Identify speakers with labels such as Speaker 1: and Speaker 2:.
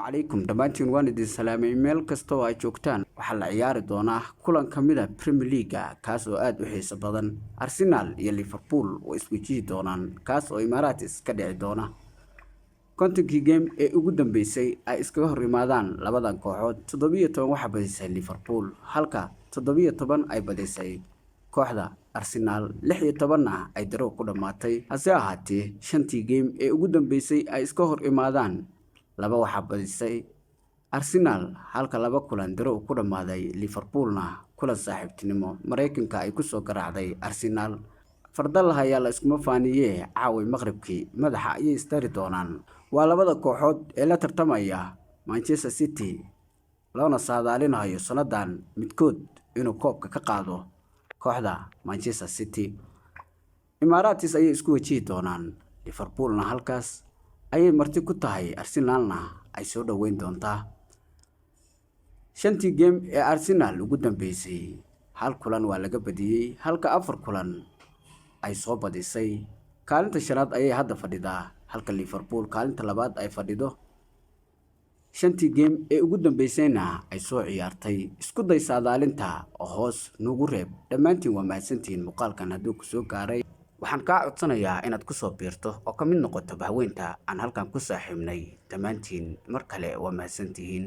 Speaker 1: عليكم دمانتين واندي سلامي ميل كستو ay joogtaan waxa la ciyaari doona kulan kamida Premier League kaas oo aad u xiiso badan Arsenal iyo Liverpool oo isku jii doonaan kaas oo Emirates ka dhici doona kontankii game ee ugu dambeysay ay iskaga hor yimaadaan labadan kooxood 17 waxa badisay Liverpool halka 17 ay badisay kooxda Arsenal 16 ay daro ku dhamaatay hase ahaatee shantii game ee ugu dambeysay ay iska hor yimaadaan laba waxa badisay Arsenal halka laba kulan daro ku dhamaaday Liverpoolna kulan saaxiibtinimo Mareykanka ay ku soo garaacday Arsenal fardal ayaa la isku faaniyay caawi maqribkii madaxa ay istari doonaan waa labada kooxood ee la tartamaya Manchester City loona saadaalinayo sanadan midkood inuu koobka ka qaado kooxda Manchester City Emirates ay isku wajihi doonaan Liverpoolna halkaas ayay marti ku tahay Arsenalna ay soo dhaweyn doontaa shantii game ee Arsenal ugu dambeysay hal kulan waa laga badiyay halka afar kulan ay soo badisay kaalinta shanaad ayay hadda fadhidaa halka Liverpool kaalinta labaad ay fadhido shantii game ee ugu dambeysayna ay soo ciyaartay isku day saadaalinta oo hoos nugu reeb dhamaantiin waa mahadsantiin muuqaalkan hadduu ku soo gaaray waxaan ka codsanayaa inaad ku soo biirto oo ka mid noqoto bahweynta aan halkan ku saaxiibnay dhamaantiin mar kale waa mahadsantihiin